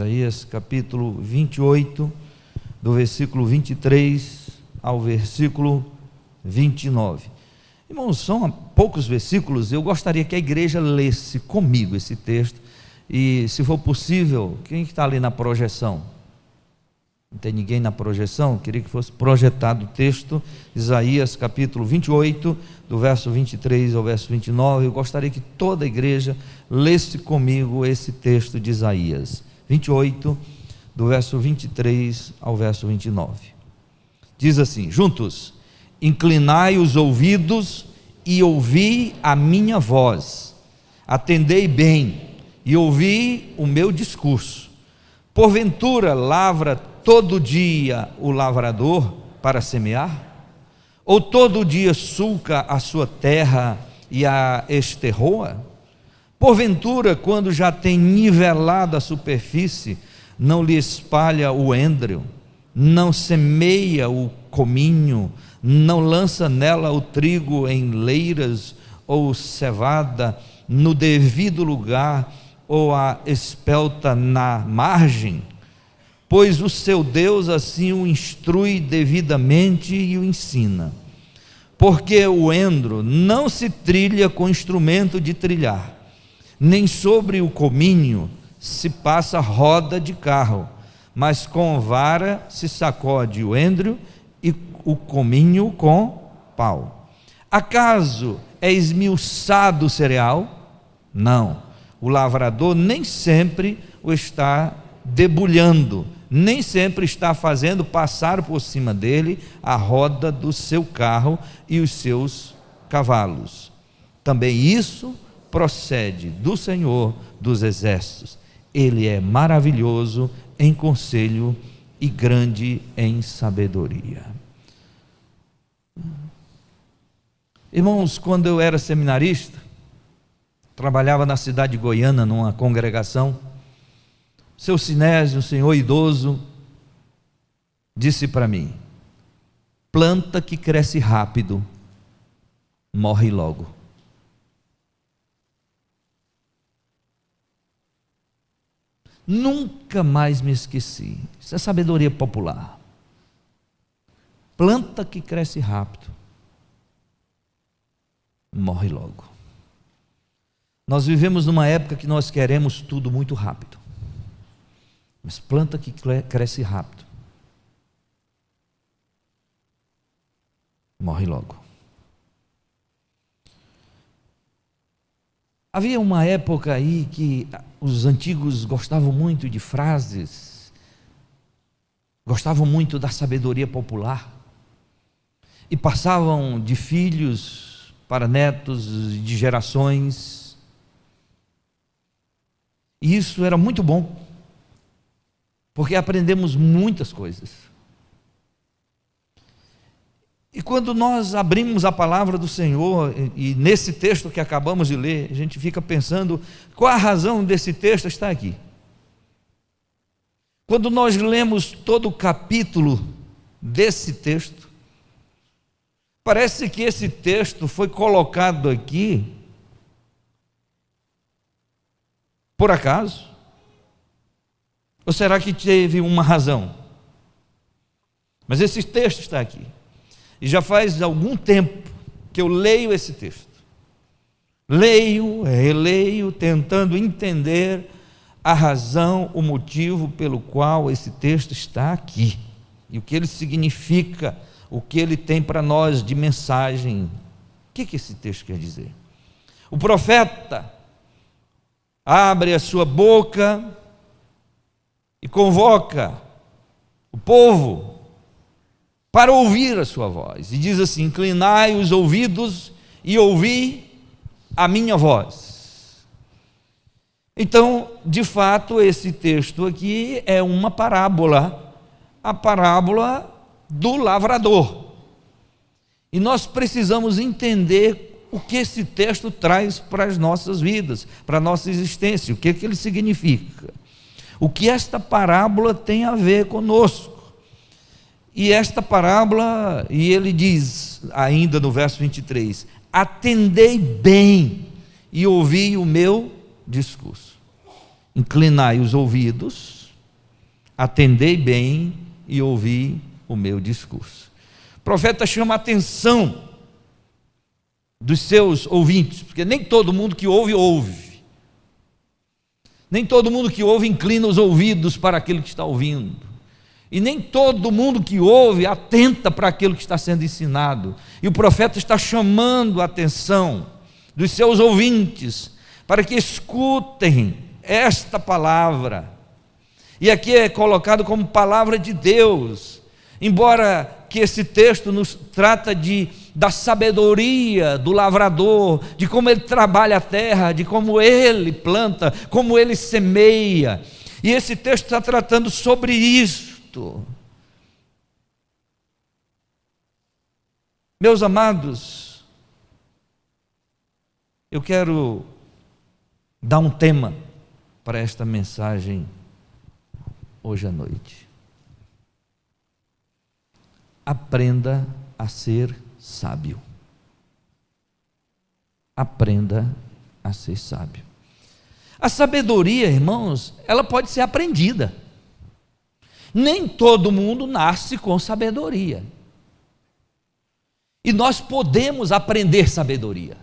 Isaías capítulo 28, do versículo 23 ao versículo 29. Irmãos, são poucos versículos. Eu gostaria que a igreja lesse comigo esse texto. E, se for possível, quem está ali na projeção? Não tem ninguém na projeção? Queria que fosse projetado o texto, Isaías capítulo 28, do verso 23 ao verso 29. Eu gostaria que toda a igreja lesse comigo esse texto de Isaías 28, do verso 23 ao verso 29. Diz assim, juntos: inclinai os ouvidos e ouvi a minha voz, atendei bem e ouvi o meu discurso. Porventura lavra todo dia o lavrador para semear? Ou todo dia sulca a sua terra e a esterroa? Porventura, quando já tem nivelado a superfície, não lhe espalha o endro, não semeia o cominho, não lança nela o trigo em leiras, ou cevada no devido lugar, ou a espelta na margem? Pois o seu Deus assim o instrui devidamente e o ensina. Porque o endro não se trilha com instrumento de trilhar, nem sobre o cominho se passa roda de carro, mas com vara se sacode o endro e o cominho com pau. Acaso é esmiuçado o cereal? Não. O lavrador nem sempre o está debulhando, nem sempre está fazendo passar por cima dele a roda do seu carro e os seus cavalos. Também isso procede do Senhor dos Exércitos. Ele é maravilhoso em conselho e grande em sabedoria. Irmãos, quando eu era seminarista, trabalhava na cidade de Goiânia, numa congregação, seu Sinésio, um senhor idoso, disse para mim: planta que cresce rápido, morre logo. Nunca mais me esqueci. Isso é sabedoria popular. Planta que cresce rápido, morre logo. Nós vivemos numa época que nós queremos tudo muito rápido. Mas planta que cresce rápido, morre logo. Havia uma época aí que os antigos gostavam muito de frases, gostavam muito da sabedoria popular, e passavam de filhos para netos, de gerações, e isso era muito bom, porque aprendemos muitas coisas. E quando nós abrimos a palavra do Senhor, e nesse texto que acabamos de ler, a gente fica pensando, qual a razão desse texto está aqui? Quando nós lemos todo o capítulo desse texto, parece que esse texto foi colocado aqui por acaso? Ou será que teve uma razão? Mas esse texto está aqui. E já faz algum tempo que eu leio esse texto. Leio, releio, tentando entender a razão, o motivo pelo qual esse texto está aqui. E o que ele significa, o que ele tem para nós de mensagem. O que esse texto quer dizer? O profeta abre a sua boca e convoca o povo para ouvir a sua voz, e diz assim: inclinai os ouvidos e ouvi a minha voz. Então, de fato, esse texto aqui é uma parábola, a parábola do lavrador, e nós precisamos entender o que esse texto traz para as nossas vidas, para a nossa existência, o que ele significa, o que esta parábola tem a ver conosco. E esta parábola, e ele diz ainda no verso 23, atendei bem e ouvi o meu discurso. Inclinai os ouvidos atendei bem e ouvi o meu discurso. O profeta chama a atenção dos seus ouvintes, porque nem todo mundo que ouve, ouve. Nem todo mundo que ouve inclina os ouvidos para aquilo que está ouvindo. E nem todo mundo que ouve atenta para aquilo que está sendo ensinado. E o profeta está chamando a atenção dos seus ouvintes para que escutem esta palavra. E aqui é colocado como palavra de Deus, embora que esse texto nos trata da sabedoria do lavrador, de como ele trabalha a terra, de como ele planta, como ele semeia. E esse texto está tratando sobre isto. Meus amados, eu quero dar um tema para esta mensagem hoje à noite. Aprenda a ser sábio. Aprenda a ser sábio. A sabedoria, irmãos, ela pode ser aprendida. Nem todo mundo nasce com sabedoria. E nós podemos aprender sabedoria.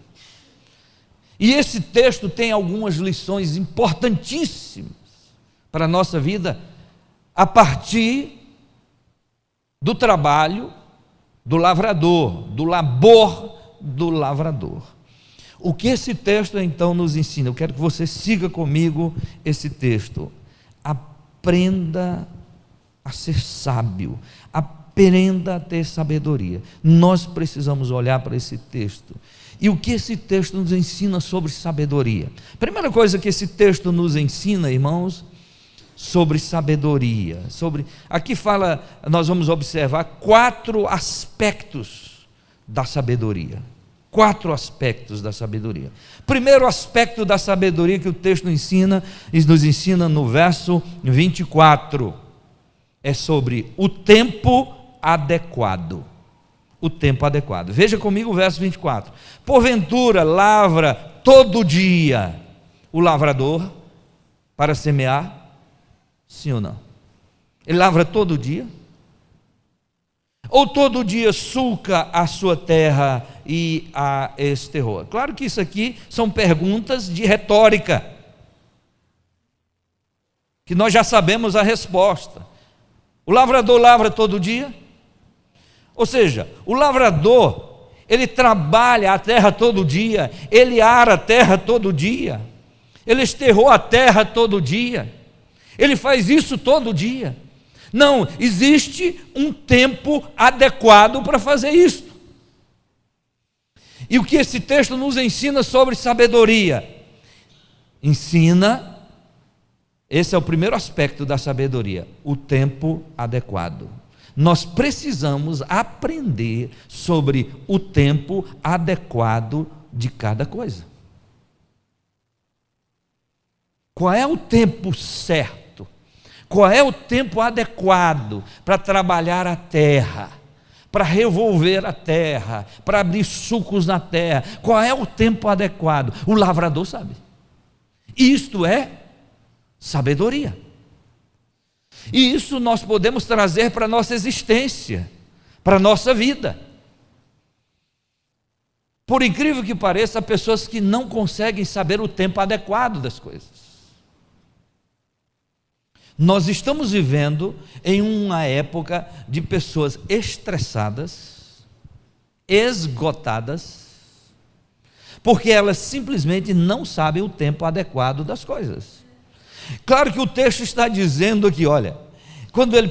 E esse texto tem algumas lições importantíssimas para a nossa vida, a partir do trabalho do lavrador, do labor do lavrador. O que esse texto então nos ensina? Eu quero que você siga comigo esse texto. Aprenda a ser sábio, aprenda a ter sabedoria. Nós precisamos olhar para esse texto. E o que esse texto nos ensina sobre sabedoria? Primeira coisa que esse texto nos ensina, irmãos, sobre sabedoria. Aqui fala, nós vamos observar 4 aspectos da sabedoria. 4 aspectos da sabedoria. Primeiro aspecto da sabedoria que o texto nos ensina no verso 24, é sobre o tempo adequado. O tempo adequado. Veja comigo o verso 24. Porventura lavra todo dia o lavrador para semear? Sim ou não? Ele lavra todo dia? Ou todo dia sulca a sua terra e a esterroa? Claro que isso aqui são perguntas de retórica, que nós já sabemos a resposta. O lavrador lavra todo dia? Ou seja, o lavrador, ele trabalha a terra todo dia, ele ara a terra todo dia, ele esterroa a terra todo dia, ele faz isso todo dia. Não, existe um tempo adequado para fazer isso. E o que esse texto nos ensina sobre sabedoria? Ensina, esse é o primeiro aspecto da sabedoria, o tempo adequado. Nós precisamos aprender sobre o tempo adequado de cada coisa. Qual é o tempo certo? Qual é o tempo adequado para trabalhar a terra, para revolver a terra, para abrir sulcos na terra? Qual é o tempo adequado? O lavrador sabe. Isto é sabedoria. E isso nós podemos trazer para a nossa existência, para a nossa vida. Por incrível que pareça, há pessoas que não conseguem saber o tempo adequado das coisas. Nós estamos vivendo em uma época de pessoas estressadas, esgotadas, porque elas simplesmente não sabem o tempo adequado das coisas. Claro que o texto está dizendo aqui, olha, quando ele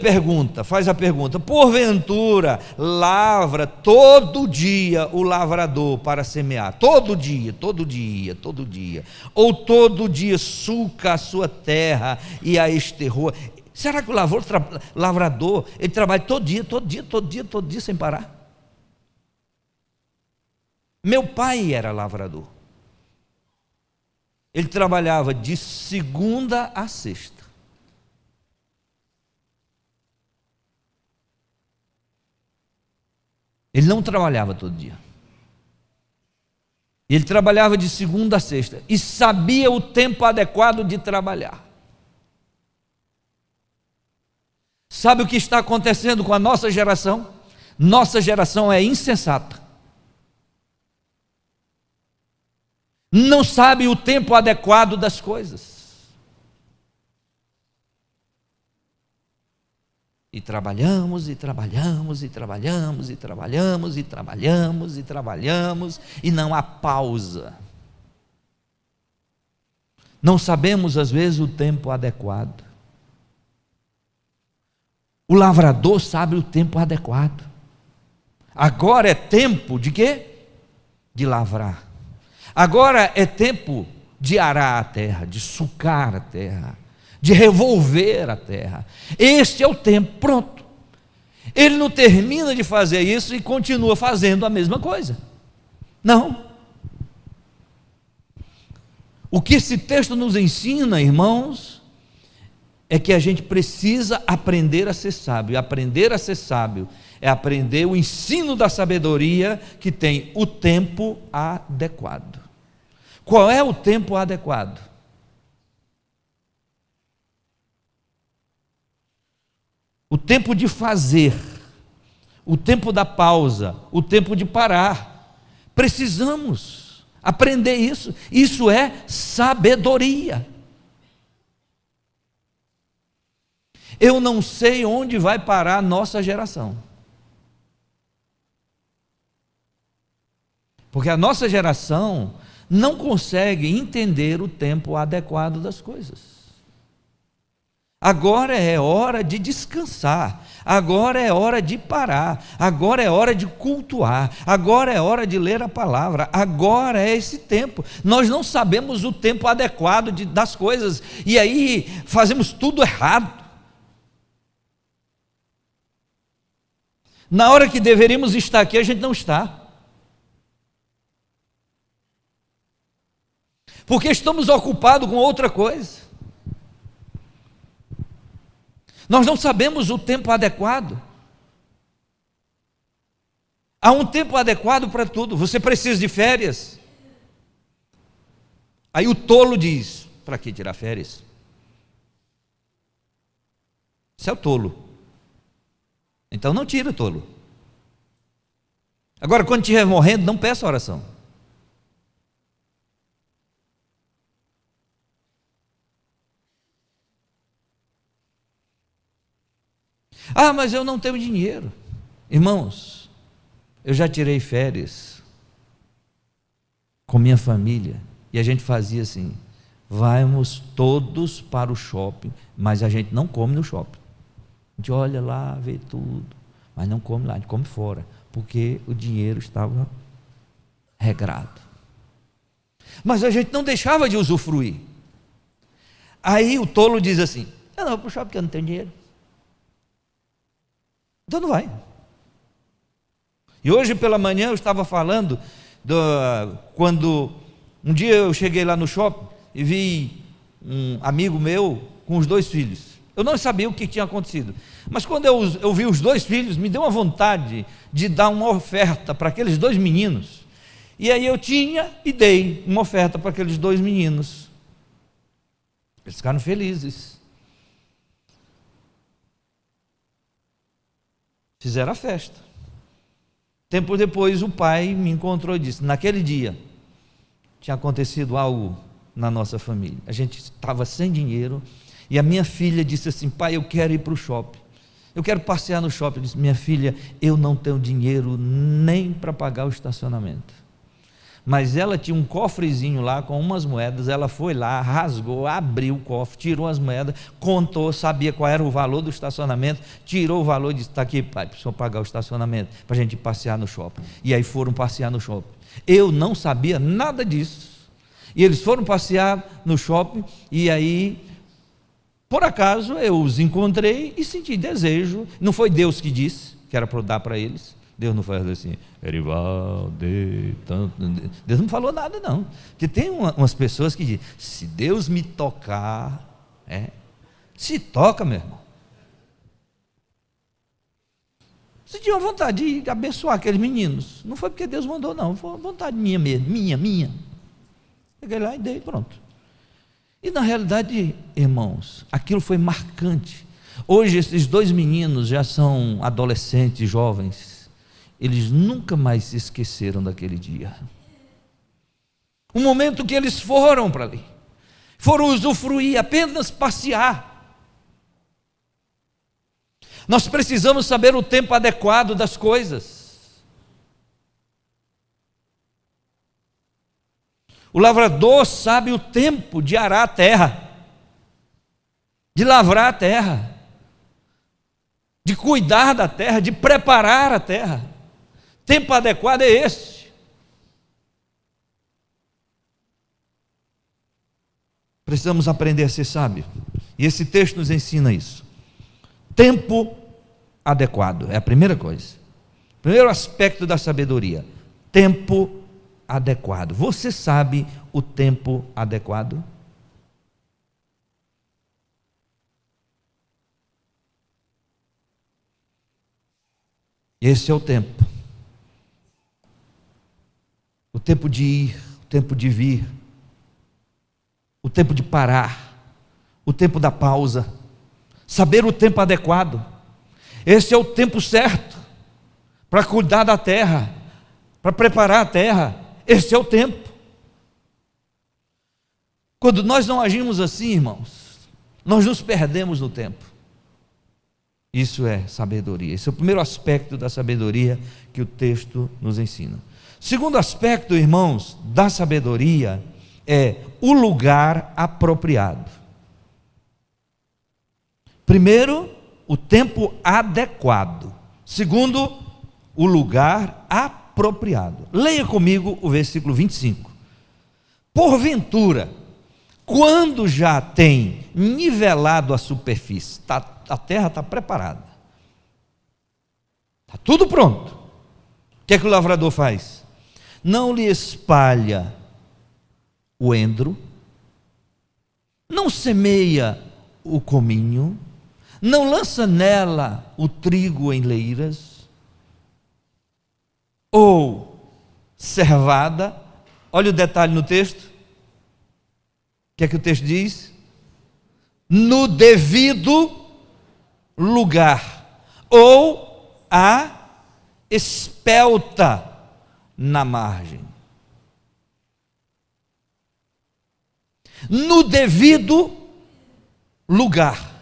faz a pergunta, porventura lavra todo dia o lavrador para semear? Todo dia, ou todo dia sulca a sua terra e a esterroa? Será que o lavrador, ele trabalha todo dia sem parar? Meu pai era lavrador. Ele trabalhava de segunda a sexta. Ele não trabalhava todo dia. Ele trabalhava de segunda a sexta e sabia o tempo adequado de trabalhar. Sabe o que está acontecendo com a nossa geração? Nossa geração é insensata. Não sabe o tempo adequado das coisas. E trabalhamos, e trabalhamos, e trabalhamos, e trabalhamos, e trabalhamos, e trabalhamos, e não há pausa. Não sabemos, às vezes, o tempo adequado. O lavrador sabe o tempo adequado. Agora é tempo de quê? De lavrar. Agora é tempo de arar a terra, de sucar a terra, de revolver a terra. Este é o tempo, pronto. Ele não termina de fazer isso e continua fazendo a mesma coisa. Não. O que esse texto nos ensina, irmãos, é que a gente precisa aprender a ser sábio. E aprender a ser sábio é aprender o ensino da sabedoria que tem o tempo adequado. Qual é o tempo adequado? O tempo de fazer, o tempo da pausa, o tempo de parar. Precisamos aprender isso. Isso é sabedoria. Eu não sei onde vai parar a nossa geração. Porque a nossa geração não consegue entender o tempo adequado das coisas. Agora é hora de descansar, agora é hora de parar, agora é hora de cultuar, agora é hora de ler a palavra, agora é esse tempo. Nós não sabemos o tempo adequado das coisas, e aí fazemos tudo errado. Na hora que deveríamos estar aqui, a gente não está. Porque estamos ocupados com outra coisa. Nós não sabemos o tempo adequado. Há um tempo adequado para tudo. Você precisa de férias. Aí o tolo diz: para que tirar férias? Isso é o tolo. Então não tira, tolo. Agora, quando estiver morrendo, não peça oração. Ah, mas eu não tenho dinheiro. Irmãos, eu já tirei férias com minha família e a gente fazia assim: vamos todos para o shopping, mas a gente não come no shopping. A gente olha lá, vê tudo, mas não come lá, a gente come fora, porque o dinheiro estava regrado. Mas a gente não deixava de usufruir. Aí o tolo diz assim: eu não vou para o shopping porque eu não tenho dinheiro. Então não vai. E hoje pela manhã eu estava falando quando um dia eu cheguei lá no shopping e vi um amigo meu com os 2 filhos. Eu não sabia o que tinha acontecido, mas quando eu vi os 2 filhos, me deu uma vontade de dar uma oferta para aqueles 2 meninos. E aí eu tinha e dei uma oferta para aqueles 2 meninos. Eles ficaram felizes. Fizeram a festa. Tempo depois o pai me encontrou e disse: naquele dia tinha acontecido algo na nossa família. A gente estava sem dinheiro e a minha filha disse assim: pai, eu quero ir para o shopping, eu quero passear no shopping. Eu disse: minha filha, eu não tenho dinheiro nem para pagar o estacionamento. Mas ela tinha um cofrezinho lá com umas moedas. Ela foi lá, rasgou, abriu o cofre, tirou as moedas, contou, sabia qual era o valor do estacionamento, tirou o valor e disse: está aqui, pai, precisa pagar o estacionamento para a gente passear no shopping. E aí foram passear no shopping. Eu não sabia nada disso. E eles foram passear no shopping e aí, por acaso, eu os encontrei e senti desejo. Não foi Deus que disse que era para eu dar para eles. Deus não faz assim: Erivaldo, Deus não falou nada não. Porque tem umas pessoas que dizem: se Deus me tocar, se toca, meu irmão. Você tinha vontade de abençoar aqueles meninos. Não foi porque Deus mandou não, foi uma vontade minha mesmo, minha. Peguei lá e dei, pronto. E na realidade, irmãos, aquilo foi marcante, Hoje esses dois meninos já são adolescentes, jovens. Eles nunca mais se esqueceram daquele dia. O momento que eles foram para ali, foram usufruir, apenas passear. Nós precisamos saber o tempo adequado das coisas. O lavrador sabe o tempo de arar a terra, de lavrar a terra, de cuidar da terra, de preparar a terra. Tempo adequado é esse. Precisamos aprender a ser sábio. E esse texto nos ensina isso. Tempo adequado é a primeira coisa. Primeiro aspecto da sabedoria. Tempo adequado. Você sabe o tempo adequado? Esse é o tempo. O tempo de ir, o tempo de vir, o tempo de parar, o tempo da pausa. Saber o tempo adequado. Esse é o tempo certo para cuidar da terra, para preparar a terra. Esse é o tempo. Quando nós não agimos assim, irmãos, nós nos perdemos no tempo. Isso é sabedoria. Esse é o primeiro aspecto da sabedoria que o texto nos ensina. Segundo aspecto, irmãos, da sabedoria é o lugar apropriado. Primeiro, o tempo adequado. Segundo, o lugar apropriado. Leia comigo o versículo 25. Porventura, quando já tem nivelado a superfície, a terra está preparada, está tudo pronto, o que é que o lavrador faz? Não lhe espalha o endro, não semeia o cominho, não lança nela o trigo em leiras, ou servada. Olha o detalhe no texto. O que é que o texto diz? No devido lugar, ou a espelta na margem. No devido lugar,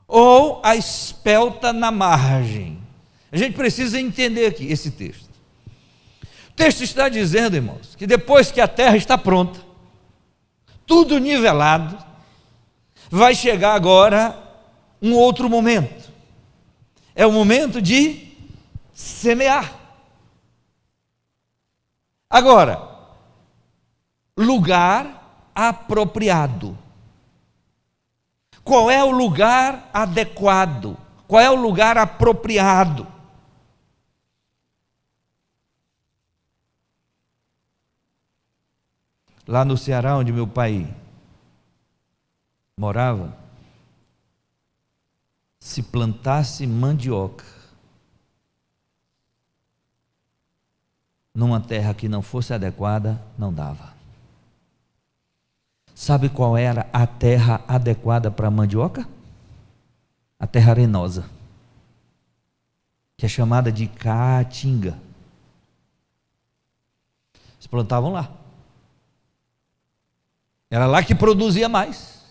ou a espelta na margem. A gente precisa entender aqui esse texto. O texto está dizendo, irmãos, que depois que a terra está pronta, tudo nivelado, vai chegar agora um outro momento. É o momento de semear. Agora, lugar apropriado. Qual é o lugar adequado? Qual é o lugar apropriado? Lá no Ceará, onde meu pai morava, se plantasse mandioca numa terra que não fosse adequada, não dava. Sabe qual era a terra adequada para a mandioca? A terra arenosa, que é chamada de caatinga. Eles plantavam lá. Era lá que produzia mais.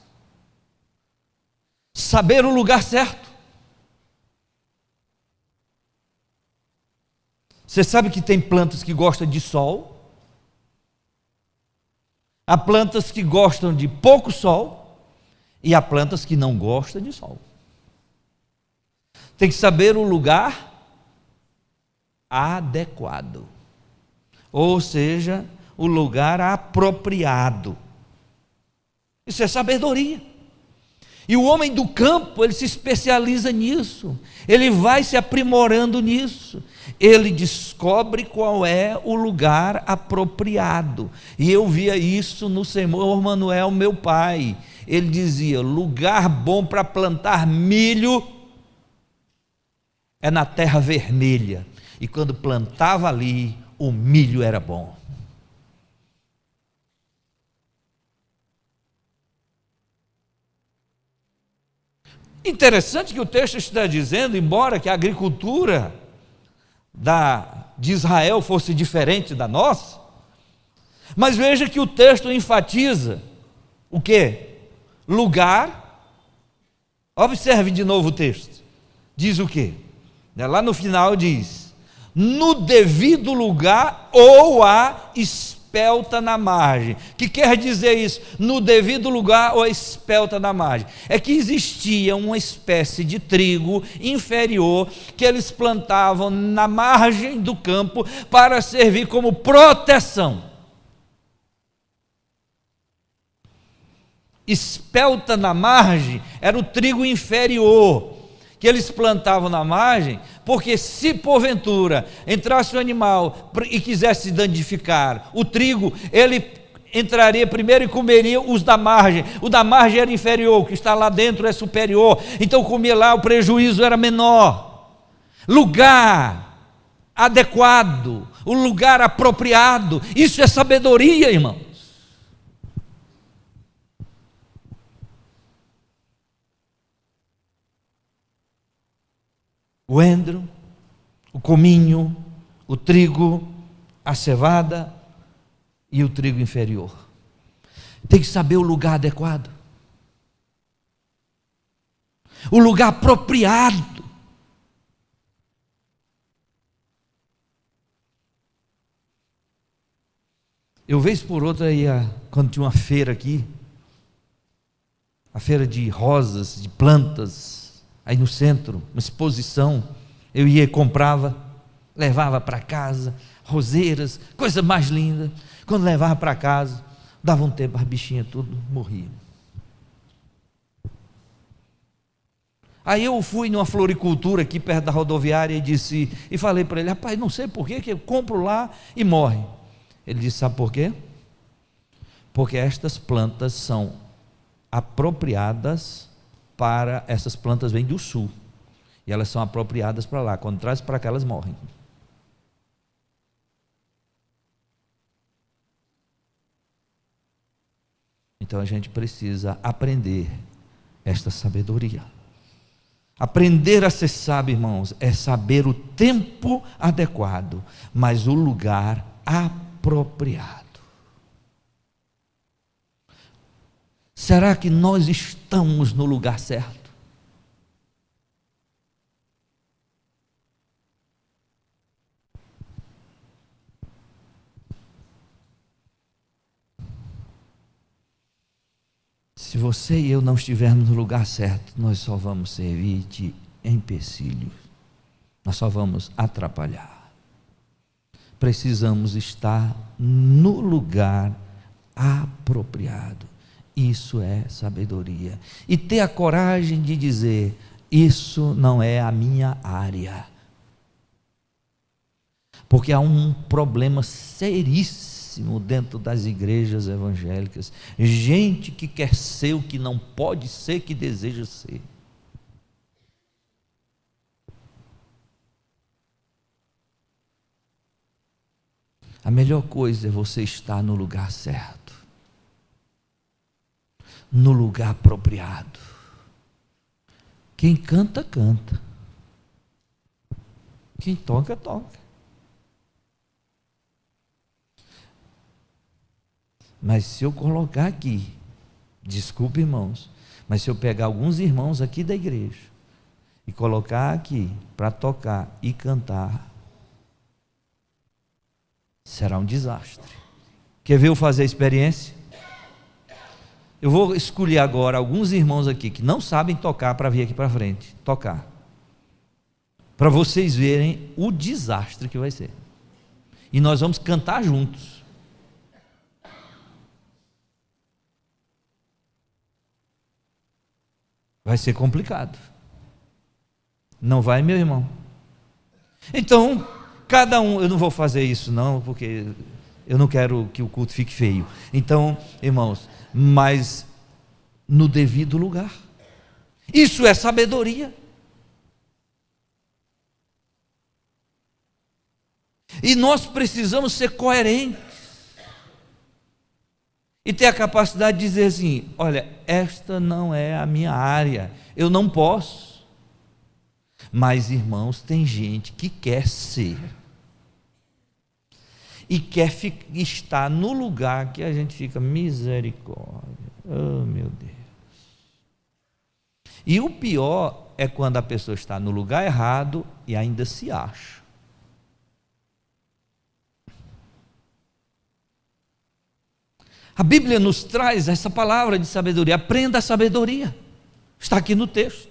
Saber o lugar certo. Você sabe que tem plantas que gostam de sol, há plantas que gostam de pouco sol, e há plantas que não gostam de sol. Tem que saber o lugar adequado, ou seja, o lugar apropriado. Isso é sabedoria. E o homem do campo, ele se especializa nisso, ele vai se aprimorando nisso, ele descobre qual é o lugar apropriado. E eu via isso no Senhor Manuel, meu pai. Ele dizia: lugar bom para plantar milho é na terra vermelha. E quando plantava ali, o milho era bom. Interessante que o texto está dizendo, embora que a agricultura de Israel fosse diferente da nossa, mas veja que o texto enfatiza o quê? Lugar. Observe de novo o texto. Diz o quê? Lá no final diz: no devido lugar ou a espelta na margem. O que quer dizer isso? No devido lugar ou a espelta na margem? É que existia uma espécie de trigo inferior que eles plantavam na margem do campo para servir como proteção. Espelta na margem era o trigo inferior que eles plantavam na margem, porque se porventura entrasse um animal e quisesse se danificar o trigo, ele entraria primeiro e comeria os da margem. O da margem era inferior, o que está lá dentro é superior, então comia lá, o prejuízo era menor. Lugar adequado, o lugar apropriado, isso é sabedoria, irmão. O endro, o cominho, o trigo, a cevada e o trigo inferior. Tem que saber o lugar adequado, o lugar apropriado. Eu vez por outra ia, quando tinha uma feira aqui, a feira de rosas, de plantas, aí no centro, uma exposição, eu ia e comprava, levava para casa, roseiras, coisa mais linda. Quando levava para casa, dava um tempo, as bichinhas tudo morriam. Aí eu fui numa floricultura aqui perto da rodoviária e falei para ele: rapaz, não sei por que eu compro lá e morre. Ele disse: sabe por quê? Porque estas plantas são apropriadas para, essas plantas vêm do sul, e elas são apropriadas para lá, quando traz para cá elas morrem. Então a gente precisa aprender esta sabedoria. Aprender a ser sábio, irmãos, é saber o tempo adequado, mas o lugar apropriado. Será que nós estamos no lugar certo? Se você e eu não estivermos no lugar certo, nós só vamos servir de empecilho, nós só vamos atrapalhar. Precisamos estar no lugar apropriado. Isso é sabedoria. E ter a coragem de dizer: isso não é a minha área. Porque há um problema seríssimo dentro das igrejas evangélicas. Gente que quer ser o que não pode ser, que deseja ser. A melhor coisa é você estar no lugar certo, no lugar apropriado. Quem canta, canta. Quem toca, toca. Mas se eu colocar aqui, desculpe, irmãos, mas se eu pegar alguns irmãos aqui da igreja e colocar aqui para tocar e cantar, será um desastre. Quer ver eu fazer a experiência? Eu vou escolher agora alguns irmãos aqui que não sabem tocar para vir aqui para frente, tocar, para vocês verem o desastre que vai ser. E nós vamos cantar juntos. Vai ser complicado. Não vai, meu irmão? Então, cada um, eu não vou fazer isso não, porque eu não quero que o culto fique feio. Então, irmãos, mas no devido lugar. Isso é sabedoria. E nós precisamos ser coerentes. e ter a capacidade de dizer assim: olha, esta não é a minha área, eu não posso. Mas, irmãos, tem gente que quer ser e quer estar no lugar que a gente fica, misericórdia, oh meu Deus. E o pior é quando a pessoa está no lugar errado e ainda se acha. A Bíblia nos traz essa palavra de sabedoria. Aprenda a sabedoria. Está aqui no texto.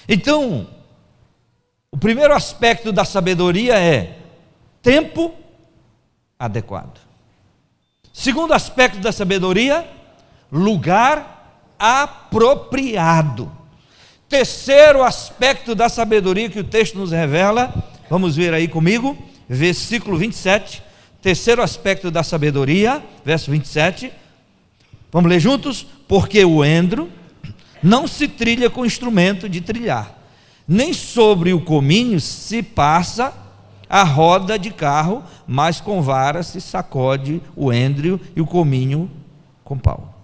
Então, o primeiro aspecto da sabedoria é tempo adequado. Segundo aspecto da sabedoria, lugar apropriado. Terceiro aspecto da sabedoria que o texto nos revela, vamos ver aí comigo, versículo 27. Terceiro aspecto da sabedoria, verso 27, vamos ler juntos? Porque o endro não se trilha com instrumento de trilhar, nem sobre o cominho se passa a roda de carro, mas com vara se sacode o endro e o cominho com pau.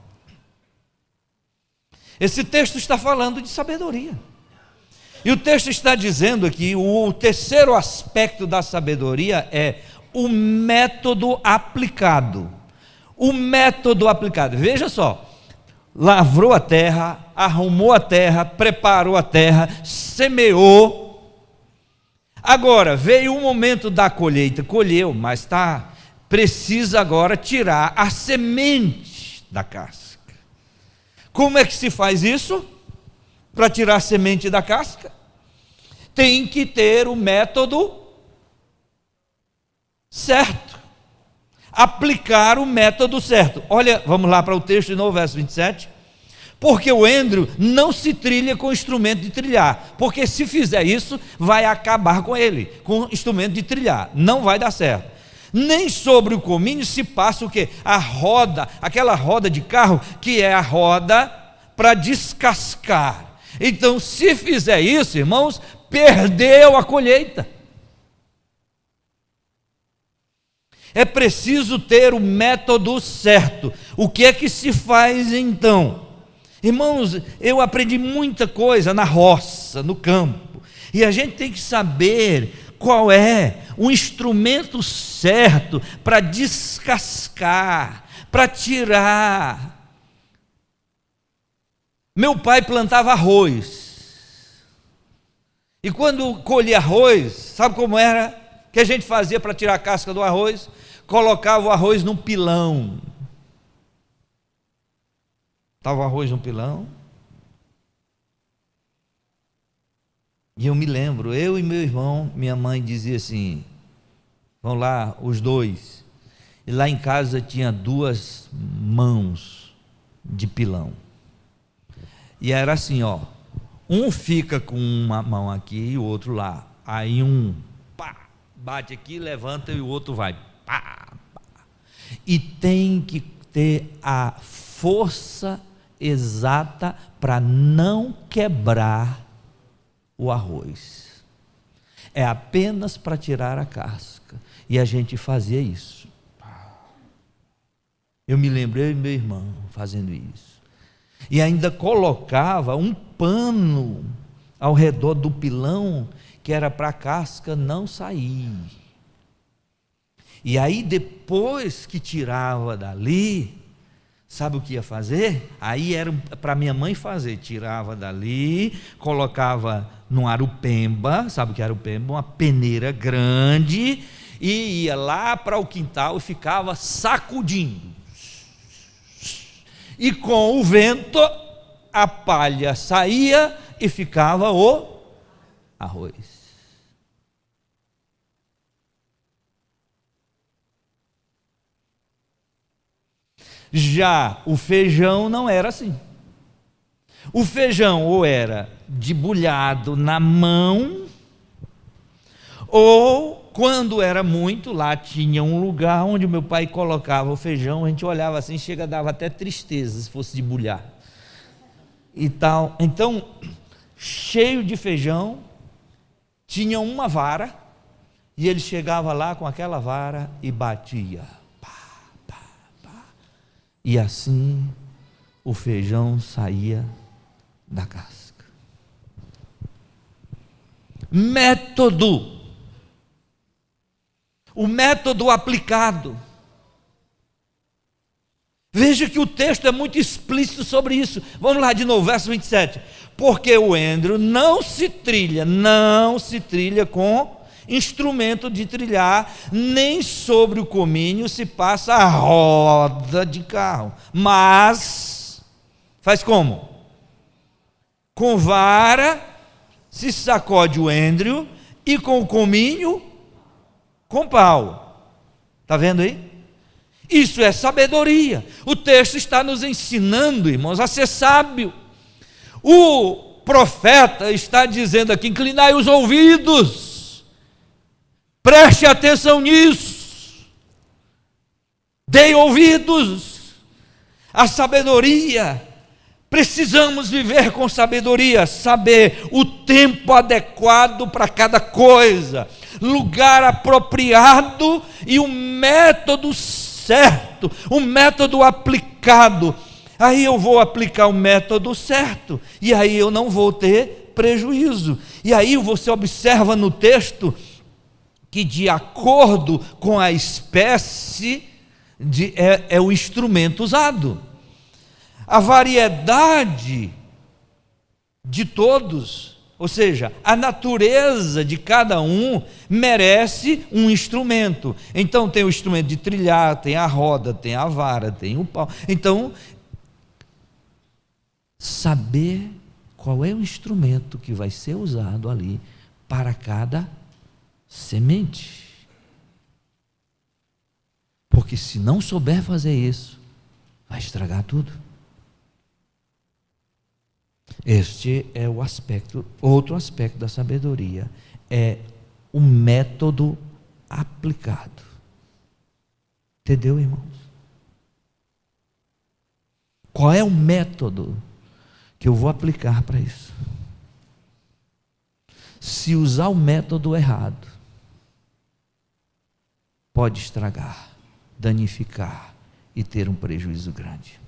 Esse texto está falando de sabedoria. E o texto está dizendo aqui, o terceiro aspecto da sabedoria é o método aplicado. O método aplicado. Veja só, lavrou a terra, arrumou a terra, preparou a terra, semeou. Agora, veio o momento da colheita, colheu, mas precisa agora tirar a semente da casca. Como é que se faz isso? Para tirar a semente da casca? Tem que ter o método certo, aplicar o método certo. Olha, vamos lá para o texto de novo, verso 27. Porque o endro não se trilha com instrumento de trilhar, porque se fizer isso, vai acabar com ele, com instrumento de trilhar, não vai dar certo. Nem sobre o cominho se passa o quê? A roda, aquela roda de carro, que é a roda para descascar. Então, se fizer isso, irmãos, perdeu a colheita. É preciso ter o método certo. O que é que se faz então? Irmãos, eu aprendi muita coisa na roça, no campo, e a gente tem que saber qual é o instrumento certo para descascar, para tirar. Meu pai plantava arroz, e quando colhia arroz, sabe como era que a gente fazia para tirar a casca do arroz? Colocava o arroz num pilão. Estava o arroz num pilão. E eu me lembro, eu e meu irmão, minha mãe dizia assim, vão lá os dois. E lá em casa tinha 2 mãos de pilão. E era assim, ó, um fica com uma mão aqui e o outro lá. Aí bate aqui, levanta e o outro vai. Pá. E tem que ter a força exata para não quebrar o arroz. É apenas para tirar a casca. E a gente fazia isso. Eu me lembrei do meu irmão fazendo isso. E ainda colocava um pano ao redor do pilão, que era para a casca não sair. E aí depois que tirava dali, sabe o que ia fazer? Aí era para minha mãe fazer, tirava dali, colocava num arupemba, sabe o que é arupemba? Uma peneira grande, e ia lá para o quintal e ficava sacudindo. E com o vento, a palha saía e ficava o arroz. Já o feijão não era assim. O feijão ou era debulhado na mão, ou quando era muito, lá tinha um lugar onde meu pai colocava o feijão, a gente olhava assim, dava até tristeza se fosse debulhar e tal. Então, cheio de feijão, tinha uma vara, e ele chegava lá com aquela vara e batia. Pá. E assim o feijão saía da casca. Método. O método aplicado. Veja que o texto é muito explícito sobre isso. Vamos lá de novo, verso 27. Porque o endro não se trilha com instrumento de trilhar, nem sobre o comínio se passa a roda de carro. Mas, faz como? Com vara se sacode o endro e com o comínio, com pau. Está vendo aí? Isso é sabedoria. O texto está nos ensinando, irmãos, a ser sábio. O profeta está dizendo aqui: inclinai os ouvidos, preste atenção nisso, dê ouvidos à sabedoria. Precisamos viver com sabedoria, saber o tempo adequado para cada coisa, lugar apropriado e o método certo, o método aplicado. Aí eu vou aplicar o método certo, e aí eu não vou ter prejuízo. E aí você observa no texto que, de acordo com a espécie, é o instrumento usado. A variedade de todos, ou seja, a natureza de cada um merece um instrumento. Então tem o instrumento de trilhar, tem a roda, tem a vara, tem o pau. Então, saber qual é o instrumento que vai ser usado ali para cada semente. Porque se não souber fazer isso, vai estragar tudo. Este é o aspecto, outro aspecto da sabedoria, é o método aplicado. Entendeu, irmãos? Qual é o método que eu vou aplicar para isso? Se usar o método errado, pode estragar, danificar e ter um prejuízo grande.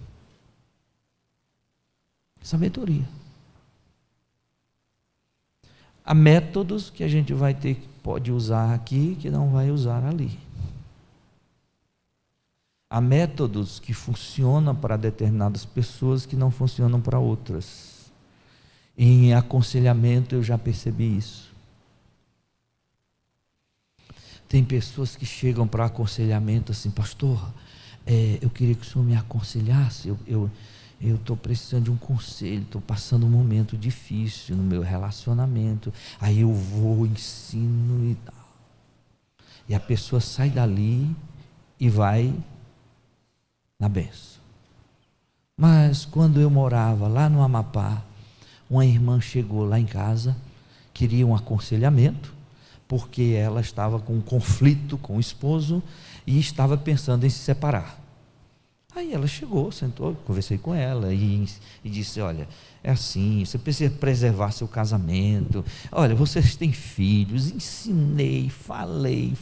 Sabedoria. Há métodos que a gente vai ter, que pode usar aqui, que não vai usar ali. Há métodos que funcionam para determinadas pessoas que não funcionam para outras. Em aconselhamento eu já percebi isso. Tem pessoas que chegam para aconselhamento assim: pastor, eu queria que o senhor me aconselhasse, eu estou precisando de um conselho, estou passando um momento difícil no meu relacionamento, aí eu vou, ensino e tal. E a pessoa sai dali e vai na bênção. Mas quando eu morava lá no Amapá, uma irmã chegou lá em casa, queria um aconselhamento, porque ela estava com um conflito com o esposo e estava pensando em se separar. Aí ela chegou, sentou, conversei com ela e disse: olha, é assim, você precisa preservar seu casamento, olha, vocês têm filhos. Ensinei, falei.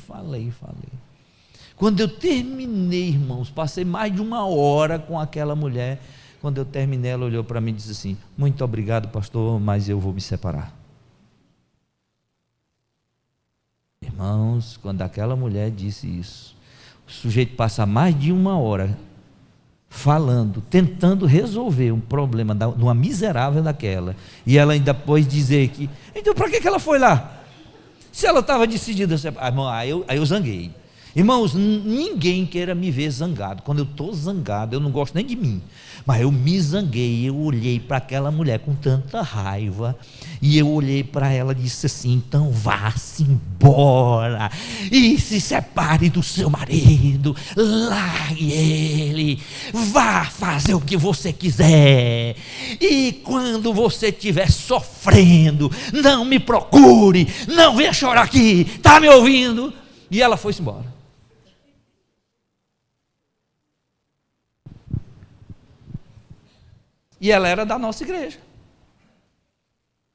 Quando eu terminei, irmãos, passei mais de 1 hora com aquela mulher. Quando eu terminei, ela olhou para mim e disse assim: muito obrigado, pastor, mas eu vou me separar. Irmãos, quando aquela mulher disse isso, o sujeito passa mais de 1 hora falando, tentando resolver um problema de uma miserável daquela, e ela ainda pôs dizer que, então para que ela foi lá? Se ela estava decidida a separar. Aí eu zanguei. Irmãos, ninguém queira me ver zangado. Quando eu estou zangado, eu não gosto nem de mim, mas eu me zanguei. Eu olhei para aquela mulher com tanta raiva, e eu olhei para ela e disse assim: então vá-se embora e se separe do seu marido, largue ele, vá fazer o que você quiser, e quando você estiver sofrendo, não me procure, não venha chorar aqui, está me ouvindo? E ela foi-se embora. E ela era da nossa igreja.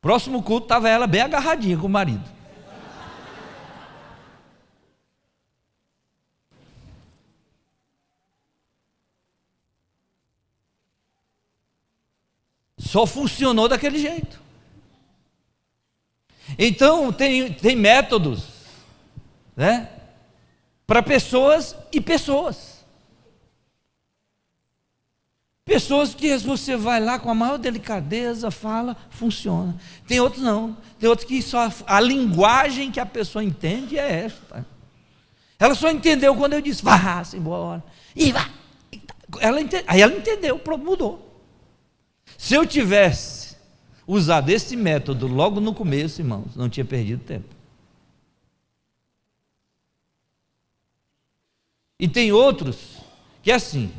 Próximo culto estava ela bem agarradinha com o marido. Só funcionou daquele jeito. Então, tem métodos, né, para pessoas e pessoas. Pessoas que você vai lá com a maior delicadeza, fala, funciona. Tem outros não. Tem outros que só a linguagem que a pessoa entende é esta. Ela só entendeu quando eu disse, vá-se embora. E vá. Aí ela entendeu, pronto, mudou. Se eu tivesse usado esse método logo no começo, irmãos, não tinha perdido tempo. E tem outros que é assim.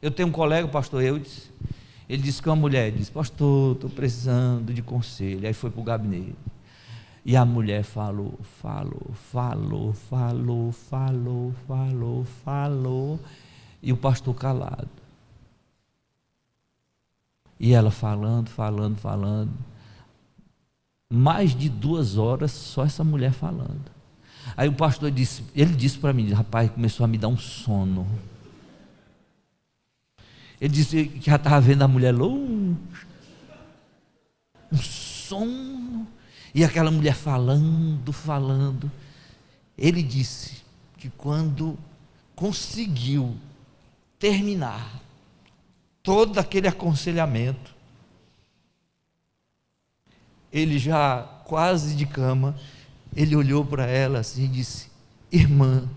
Eu tenho um colega, o pastor Eudes, ele disse que uma mulher disse, pastor, estou precisando de conselho. Aí foi para o gabinete. E a mulher falou, e o pastor calado. E ela falando. Mais de 2 horas, só essa mulher falando. Aí o pastor disse, ele disse para mim, rapaz, começou a me dar um sono. Ele disse que já estava vendo a mulher longe, um sono, e aquela mulher falando. Ele disse que quando conseguiu terminar todo aquele aconselhamento, ele já quase de cama, ele olhou para ela assim e disse, irmã,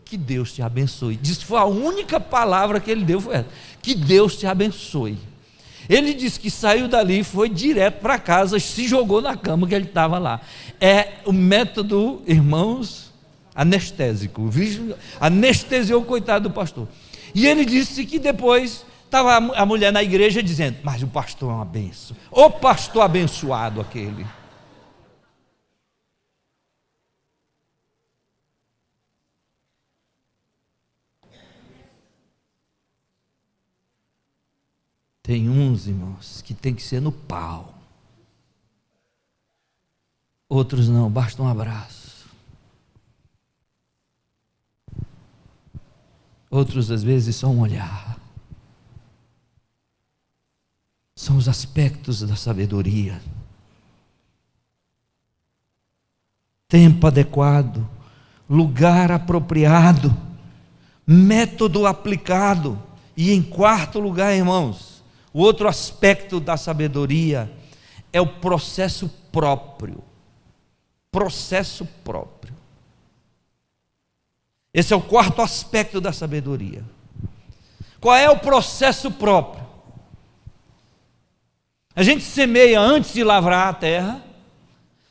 que Deus te abençoe. Disse que foi a única palavra que ele deu, foi essa, que Deus te abençoe. Ele disse que saiu dali, foi direto para casa, se jogou na cama que ele estava lá. É o método, irmãos, anestésico. Anestesiou o coitado do pastor. E ele disse que depois estava a mulher na igreja dizendo, mas o pastor é uma benção. O pastor abençoado aquele. Tem uns, irmãos, que tem que ser no pau. Outros não, basta um abraço. Outros, às vezes, só um olhar. São os aspectos da sabedoria. Tempo adequado, lugar apropriado, método aplicado. E em quarto lugar, irmãos, o outro aspecto da sabedoria é o processo próprio. Processo próprio. Esse é o quarto aspecto da sabedoria. Qual é o processo próprio? A gente semeia antes de lavrar a terra,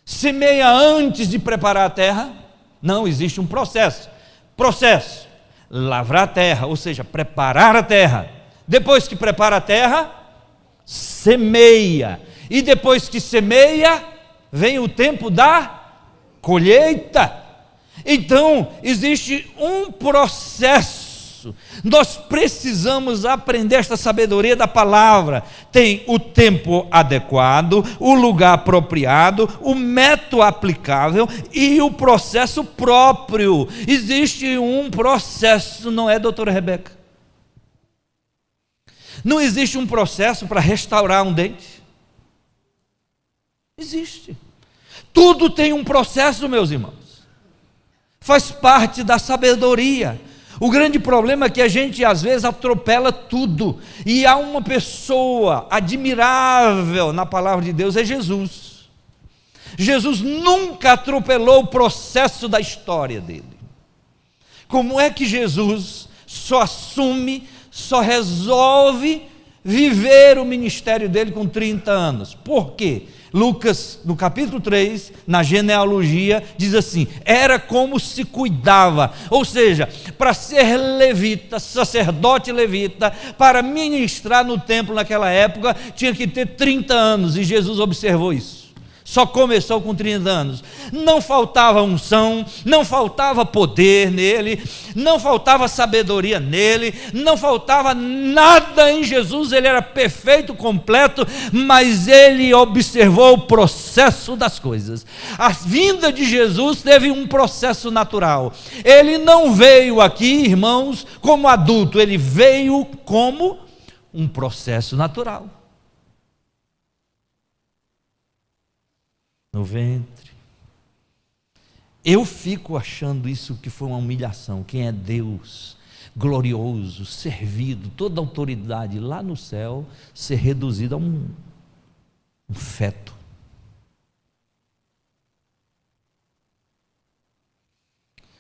semeia antes de preparar a terra. Não, existe um processo. Processo: lavrar a terra, ou seja, preparar a terra. Depois que prepara a terra, semeia. E depois que semeia, vem o tempo da colheita. Então, existe um processo. Nós precisamos aprender esta sabedoria da palavra. Tem o tempo adequado, o lugar apropriado, o método aplicável e o processo próprio. Existe um processo, não é, doutora Rebeca? Não existe um processo para restaurar um dente? Existe. Tudo tem um processo, meus irmãos. Faz parte da sabedoria. O grande problema é que a gente às vezes atropela tudo. E há uma pessoa admirável na palavra de Deus, é Jesus. Jesus nunca atropelou o processo da história dele. Como é que Jesus só assume, só resolve viver o ministério dele com 30 anos? Por quê? Lucas, no capítulo 3, na genealogia, diz assim: era como se cuidava, ou seja, para ser levita, sacerdote levita, para ministrar no templo naquela época, tinha que ter 30 anos, e Jesus observou isso. Só começou com 30 anos. Não faltava unção, não faltava poder nele, não faltava sabedoria nele, não faltava nada em Jesus. Ele era perfeito, completo, mas ele observou o processo das coisas. A vinda de Jesus teve um processo natural. Ele não veio aqui, irmãos, como adulto, ele veio como um processo natural. no ventre. Eu fico achando isso que foi uma humilhação. Quem é Deus, glorioso, servido, toda autoridade lá no céu, ser reduzido a um feto.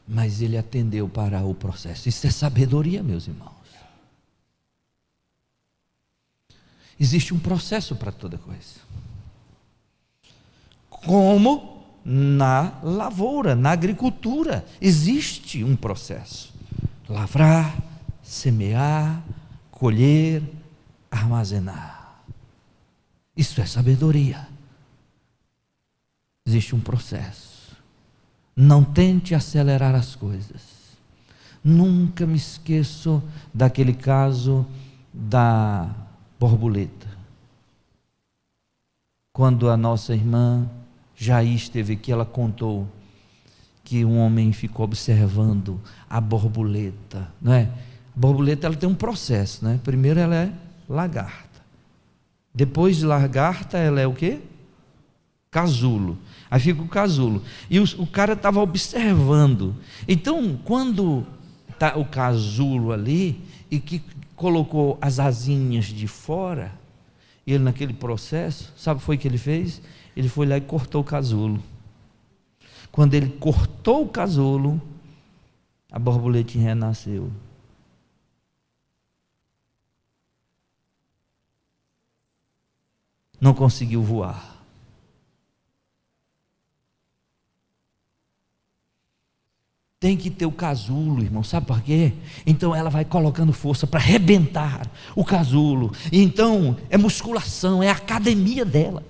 Mas ele atendeu para o processo. Isso é sabedoria, meus irmãos. Existe um processo para toda coisa. Como na lavoura, na agricultura, existe um processo. Lavrar, semear, colher, armazenar. Isso é sabedoria. Existe um processo. Não tente acelerar as coisas. Nunca me esqueço daquele caso da borboleta. Quando a nossa irmã Jair esteve aqui, ela contou que um homem ficou observando a borboleta, não é? A borboleta, ela tem um processo, né? Primeiro ela é lagarta. Depois de lagarta, ela é o quê? Casulo. Aí fica o casulo. E o cara estava observando. Então, quando está o casulo ali, e que colocou as asinhas de fora, ele naquele processo, sabe o que foi que ele fez? Ele foi lá e cortou o casulo. Quando ele cortou o casulo, a borboletinha renasceu. Não conseguiu voar. Tem que ter o casulo, irmão, sabe por quê? Então ela vai colocando força para arrebentar o casulo. E então é musculação, é a academia dela.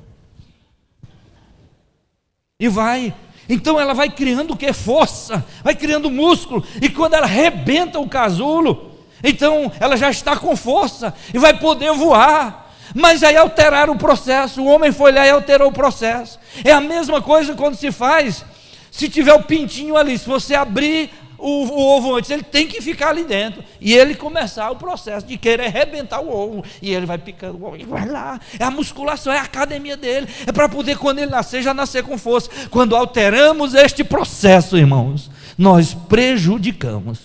E vai, então ela vai criando o que? Força, vai criando músculo. E quando ela arrebenta o casulo, então ela já está com força e vai poder voar. Mas aí alteraram o processo, o homem foi lá e alterou o processo. É a mesma coisa quando se faz. Se tiver o pintinho ali, se você abrir o ovo antes, ele tem que ficar ali dentro. E ele começar o processo de querer arrebentar o ovo. E ele vai picando o ovo e vai lá. É a musculação, é a academia dele. É para poder, quando ele nascer, já nascer com força. Quando alteramos este processo, irmãos, nós prejudicamos.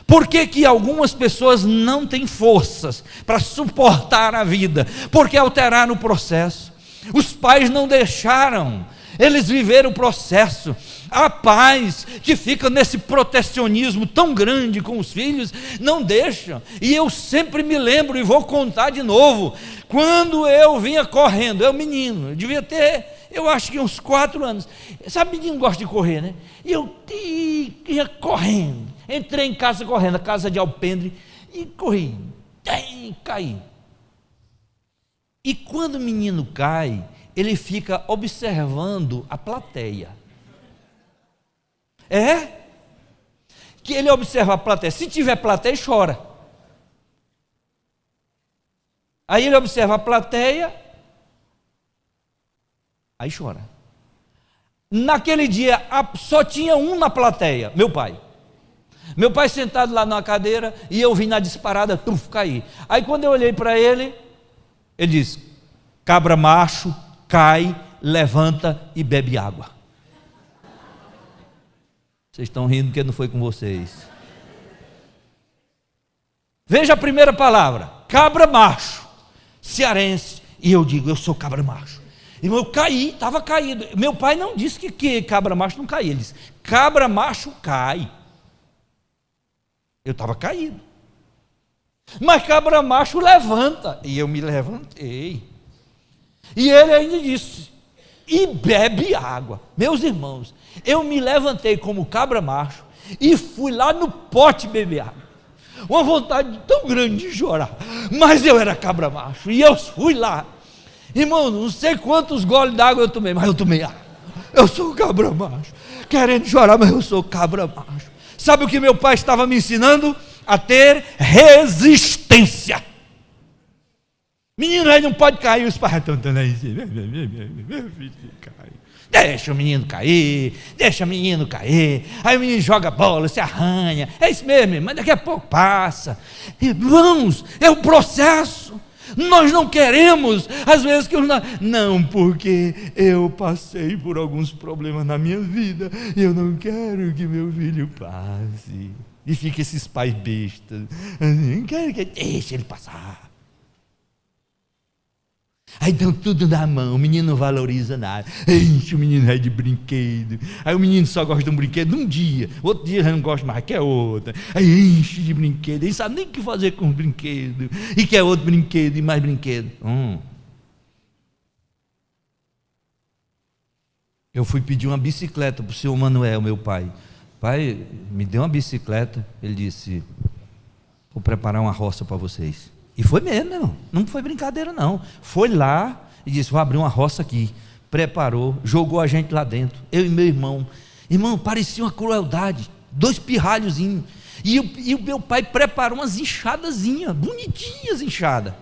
Por que que algumas pessoas não têm forças para suportar a vida? Porque alteraram o processo. Os pais não deixaram eles viveram o processo. Há pais que ficam nesse protecionismo tão grande com os filhos, não deixam. E eu sempre me lembro, e vou contar de novo, quando eu vinha correndo, eu menino, eu devia ter, eu acho que uns 4 anos. Sabe, menino gosta de correr, né? E eu ia correndo, entrei em casa correndo, a casa de alpendre, e corri, caí. E quando o menino cai, ele fica observando a plateia. Que ele observa a plateia. Se tiver plateia, chora. Aí ele observa a plateia, aí chora. Naquele dia, só tinha um na plateia, meu pai. Meu pai sentado lá na cadeira, e eu vim na disparada, caí. Aí quando eu olhei para ele, ele disse: cabra macho, cai, levanta e bebe água. Vocês estão rindo porque não foi com vocês. Veja a primeira palavra: cabra macho, cearense. E eu digo: eu sou cabra macho. Irmão, eu caí, estava caído. Meu pai não disse que cabra macho não caía. Ele disse: cabra macho cai. Eu estava caído. Mas cabra macho levanta. E eu me levantei. E ele ainda disse: e bebe água. Meus irmãos, eu me levantei como cabra macho e fui lá no pote beber água. Uma vontade tão grande de chorar, mas eu era cabra macho e eu fui lá. Irmão, não sei quantos goles d'água eu tomei, mas eu tomei água. Eu sou cabra macho, querendo chorar, mas eu sou cabra macho. Sabe o que meu pai estava me ensinando? A ter resistência. Menino aí não pode cair, os pais estão aí. Deixa o menino cair, deixa o menino cair. Aí o menino joga bola, se arranha. É isso mesmo, mas daqui a pouco passa. Irmãos, é o processo. Nós não queremos, às vezes, que não, porque eu passei por alguns problemas na minha vida, e eu não quero que meu filho passe. E fica esses pais bestas, não quero que deixe ele passar. Aí dão tudo na mão, o menino não valoriza nada, enche o menino de brinquedo, aí o menino só gosta de um brinquedo um dia, outro dia já não gosta mais, quer outro, aí enche de brinquedo, ele sabe nem o que fazer com os brinquedos, e quer outro brinquedo e mais brinquedo. Eu fui pedir uma bicicleta para o senhor Manuel, meu pai. Pai, me deu uma bicicleta. Ele disse: vou preparar uma roça para vocês. E foi mesmo, meu irmão. Não foi brincadeira, não. Foi lá e disse: vou abrir uma roça aqui. Preparou, jogou a gente lá dentro, eu e meu irmão. Irmão, parecia uma crueldade. 2 pirralhozinhos. E o meu pai preparou umas enxadazinhas, bonitinhas enxadas.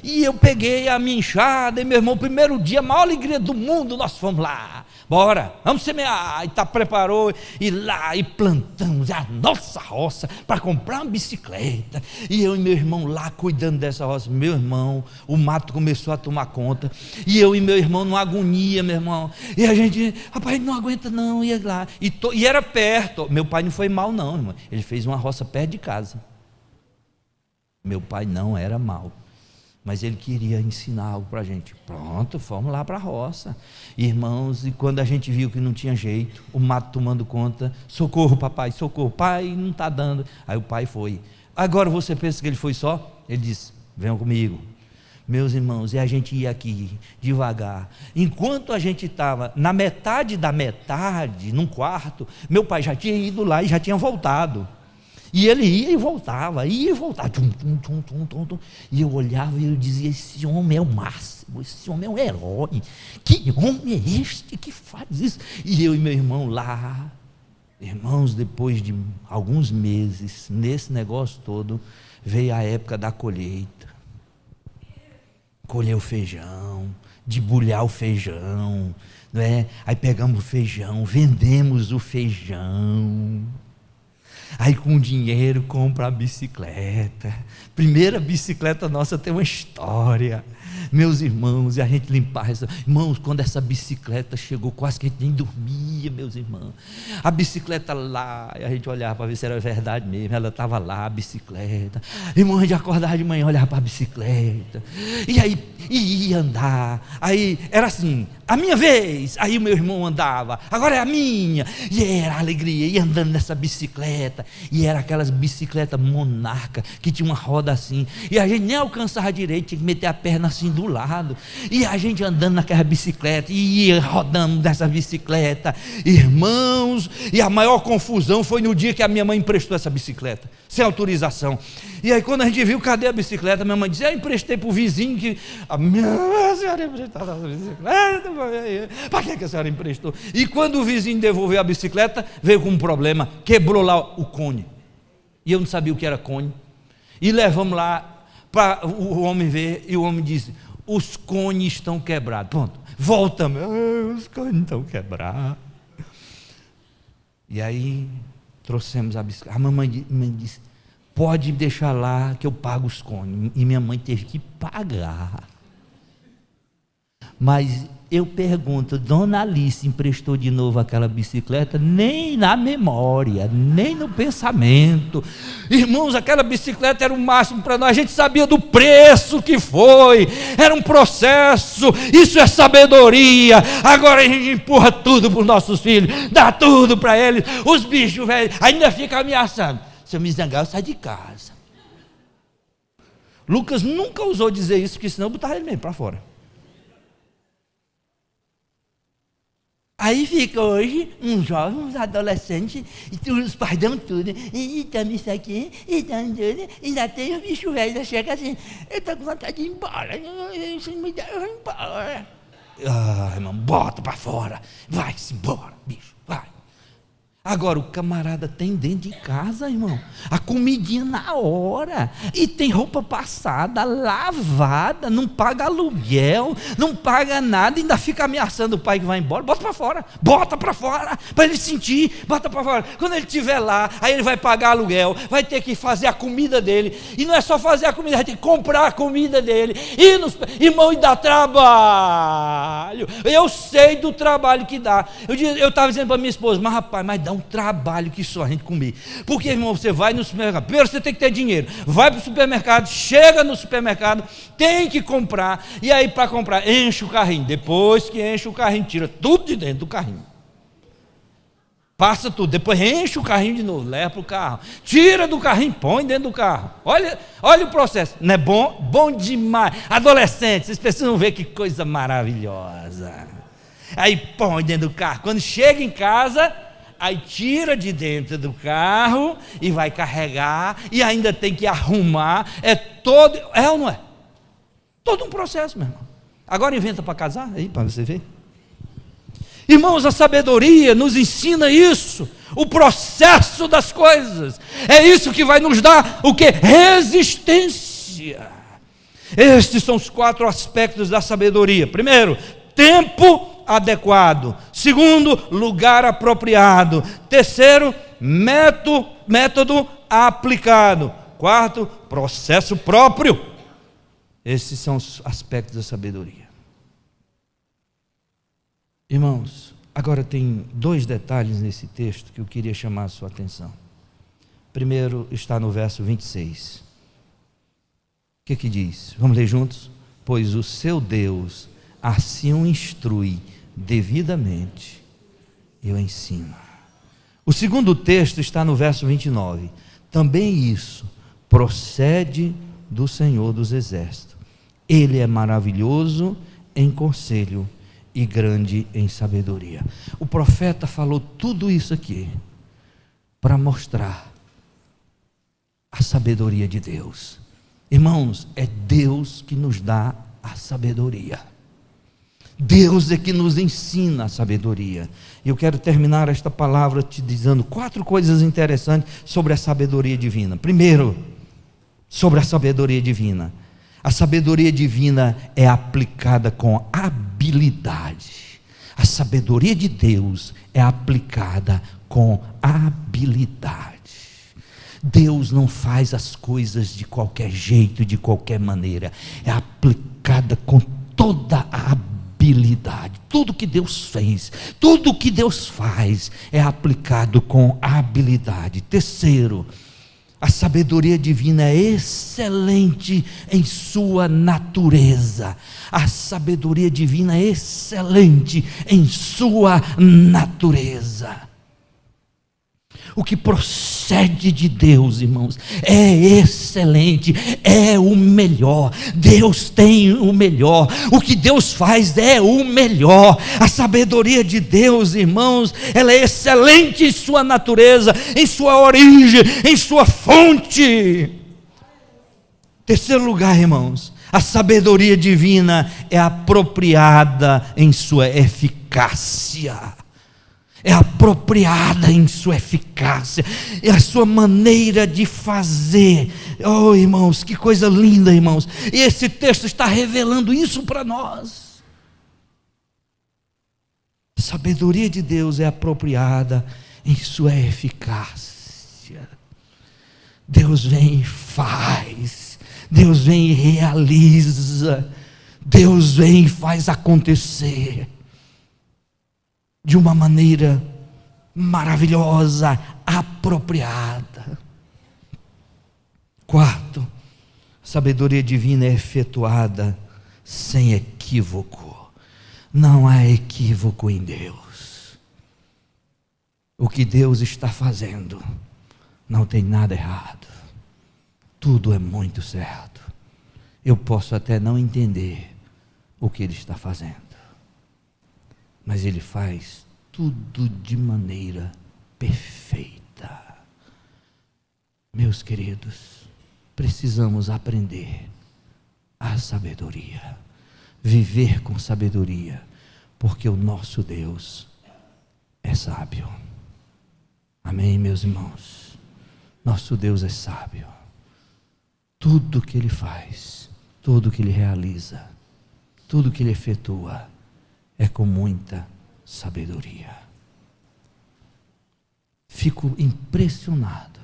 E eu peguei a minha enxada, e meu irmão, primeiro dia, a maior alegria do mundo, nós fomos lá, bora, vamos semear, e preparou, e lá, e plantamos a nossa roça, para comprar uma bicicleta, e eu e meu irmão lá, cuidando dessa roça. Meu irmão, o mato começou a tomar conta, e eu e meu irmão numa agonia, meu irmão, e a gente, rapaz, não aguenta não, ia lá, e era perto. Meu pai não foi mal não, irmão, ele fez uma roça perto de casa. Meu pai não era mal, mas ele queria ensinar algo para a gente. Pronto, fomos lá para a roça, irmãos, e quando a gente viu que não tinha jeito, o mato tomando conta, socorro papai, socorro, pai, não está dando. Aí o pai foi. Agora você pensa que ele foi só? Ele disse: venham comigo, meus irmãos, e a gente ia aqui, devagar. Enquanto a gente estava na metade da metade, num quarto, meu pai já tinha ido lá e já tinha voltado. E ele ia e voltava, tum, tum, tum, tum, tum. E eu olhava e eu dizia: esse homem é o máximo, esse homem é um herói. Que homem é este que faz isso? E eu e meu irmão lá. Irmãos, depois de alguns meses, nesse negócio todo, veio a época da colheita. Colher o feijão, debulhar o feijão, não é? Aí pegamos o feijão, vendemos o feijão. Aí com o dinheiro compra a bicicleta. Primeira bicicleta nossa tem uma história, meus irmãos, e a gente limpar essa. Irmãos, quando essa bicicleta chegou, quase que a gente nem dormia, meus irmãos. A bicicleta lá, e a gente olhava para ver se era verdade mesmo. Ela estava lá, a bicicleta. Irmão, a gente acordava de manhã, olhava para a bicicleta, e aí ia andar. Aí era assim: a minha vez. Aí o meu irmão andava, agora é a minha. E era a alegria, ia andando nessa bicicleta. E era aquelas bicicletas monarca, que tinha uma roda assim, e a gente nem alcançava direito, tinha que meter a perna assim do lado, e a gente andando naquela bicicleta, e ia rodando dessa bicicleta, irmãos. E a maior confusão foi no dia que a minha mãe emprestou essa bicicleta, sem autorização. E aí quando a gente viu, cadê a bicicleta? Minha mãe disse: eu emprestei para o vizinho, que a senhora emprestou a bicicleta, para que a senhora emprestou? E quando o vizinho devolveu a bicicleta, veio com um problema, quebrou lá o cone, e eu não sabia o que era cone, e levamos lá para o homem ver, e o homem disse: os cones estão quebrados. Pronto, volta, os cones estão quebrados. E aí trouxemos a bicicleta. A mamãe disse: pode deixar lá que eu pago os cones. E minha mãe teve que pagar. Mas eu pergunto: Dona Alice emprestou de novo aquela bicicleta? Nem na memória, nem no pensamento. Irmãos, aquela bicicleta era o máximo para nós. A gente sabia do preço que foi, era um processo. Isso é sabedoria. Agora a gente empurra tudo para os nossos filhos, dá tudo para eles. Os bichos velhos ainda ficam ameaçando: se eu me zangar, eu saio de casa. Lucas nunca ousou dizer isso, porque senão eu botava ele mesmo para fora. Aí fica hoje um jovem, uns adolescentes, e os pais dão tudo, e dão isso aqui, e dão tudo, e ainda tem o bicho velho, ainda chega assim: eu estou com vontade de ir embora, se me der, eu vou embora. Ah, irmão, bota para fora, vai-se embora, bicho, vai. Agora, o camarada tem dentro de casa, irmão, a comidinha na hora, e tem roupa passada, lavada, não paga aluguel, não paga nada, ainda fica ameaçando o pai que vai embora. Bota para fora, para ele sentir, bota para fora. Quando ele estiver lá, aí ele vai pagar aluguel, vai ter que fazer a comida dele, e não é só fazer a comida, vai ter que comprar a comida dele, irmão, e dá trabalho. Eu sei do trabalho que dá. Eu estava dizendo para minha esposa, mas rapaz, dá um trabalho que só a gente comer. Porque, irmão, você vai no supermercado, primeiro você tem que ter dinheiro, vai para o supermercado, chega no supermercado, tem que comprar, e aí para comprar, enche o carrinho. Depois que enche o carrinho, tira tudo de dentro do carrinho, passa tudo, depois enche o carrinho de novo, leva para o carro, tira do carrinho, põe dentro do carro. Olha o processo, não é bom? Bom demais. Adolescentes, vocês precisam ver que coisa maravilhosa. Aí põe dentro do carro, quando chega em casa, aí tira de dentro do carro e vai carregar, e ainda tem que arrumar. É ou não é? Todo um processo, meu irmão. Agora inventa para casar, aí para você ver. Irmãos, a sabedoria nos ensina isso, o processo das coisas. É isso que vai nos dar o que? Resistência. Estes são os 4 aspectos da sabedoria. Primeiro, tempo adequado. Segundo, lugar apropriado. Terceiro, método aplicado. Quarto, processo próprio. Esses são os aspectos da sabedoria. Irmãos, agora tem 2 detalhes nesse texto que eu queria chamar a sua atenção. Primeiro está no verso 26. O que diz? Vamos ler juntos? Pois o seu Deus assim o instrui devidamente, eu ensino. O segundo texto está no verso 29. Também isso procede do Senhor dos Exércitos. Ele é maravilhoso em conselho e grande em sabedoria. O profeta falou tudo isso aqui para mostrar a sabedoria de Deus. Irmãos, é Deus que nos dá a sabedoria. Deus é que nos ensina a sabedoria. E eu quero terminar esta palavra te dizendo 4 coisas interessantes sobre a sabedoria divina. Primeiro, sobre a sabedoria divina. A sabedoria divina é aplicada com habilidade. A sabedoria de Deus é aplicada com habilidade. Deus não faz as coisas de qualquer jeito, de qualquer maneira. É aplicada com toda a habilidade. Tudo que Deus fez, tudo que Deus faz é aplicado com habilidade. Terceiro, a sabedoria divina é excelente em sua natureza. A sabedoria divina é excelente em sua natureza. O que procede de Deus, irmãos, é excelente, é o melhor. Deus tem o melhor. O que Deus faz é o melhor. A sabedoria de Deus, irmãos, ela é excelente em sua natureza, em sua origem, em sua fonte. Terceiro lugar, irmãos, a sabedoria divina é apropriada em sua eficácia. É apropriada em sua eficácia, é a sua maneira de fazer. Oh, irmãos, que coisa linda, irmãos. E esse texto está revelando isso para nós. A sabedoria de Deus é apropriada em sua eficácia. Deus vem e faz, Deus vem e realiza, Deus vem e faz acontecer de uma maneira maravilhosa, apropriada. Quarto, sabedoria divina é efetuada sem equívoco. Não há equívoco em Deus. O que Deus está fazendo não tem nada errado. Tudo é muito certo. Eu posso até não entender o que Ele está fazendo, mas Ele faz tudo de maneira perfeita. Meus queridos, precisamos aprender a sabedoria, viver com sabedoria, porque o nosso Deus é sábio. Amém, meus irmãos? Nosso Deus é sábio. Tudo que Ele faz, tudo que Ele realiza, tudo que Ele efetua, é com muita sabedoria. Fico impressionado.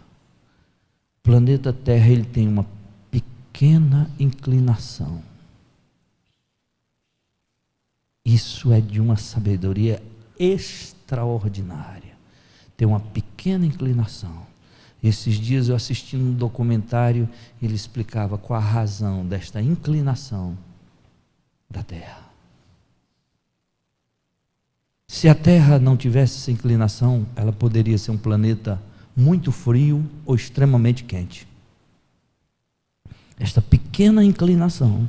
O planeta Terra, ele tem uma pequena inclinação. Isso é de uma sabedoria extraordinária. Tem uma pequena inclinação. Esses dias eu assisti um documentário, ele explicava qual a razão desta inclinação da Terra. Se a Terra não tivesse essa inclinação, ela poderia ser um planeta muito frio ou extremamente quente. Esta pequena inclinação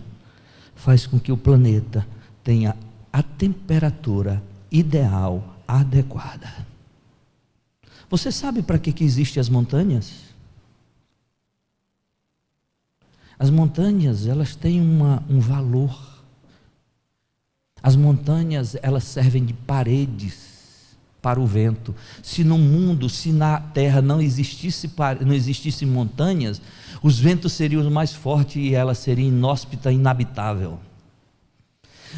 faz com que o planeta tenha a temperatura ideal, adequada. Você sabe para que existem as montanhas? As montanhas, elas têm um valor. As montanhas, elas servem de paredes para o vento. Se no mundo, se na terra não existisse montanhas, os ventos seriam mais fortes e ela seria inóspita, inabitável.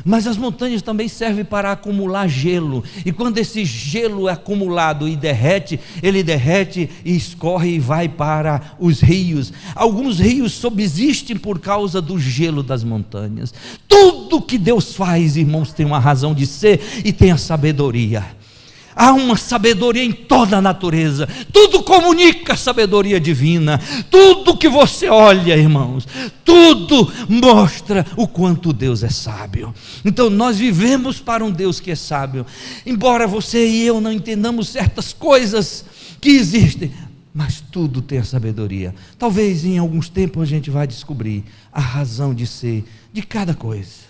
Mas as montanhas também servem para acumular gelo, e quando esse gelo é acumulado e derrete, ele derrete e escorre e vai para os rios. Alguns rios subsistem por causa do gelo das montanhas. Tudo que Deus faz, irmãos, tem uma razão de ser e tem a sabedoria. Há uma sabedoria em toda a natureza, tudo comunica a sabedoria divina, tudo que você olha, irmãos, tudo mostra o quanto Deus é sábio. Então nós vivemos para um Deus que é sábio, embora você e eu não entendamos certas coisas que existem, mas tudo tem a sabedoria. Talvez em alguns tempos a gente vai descobrir a razão de ser de cada coisa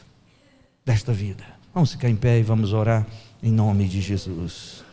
desta vida. Vamos ficar em pé e vamos orar. Em nome de Jesus.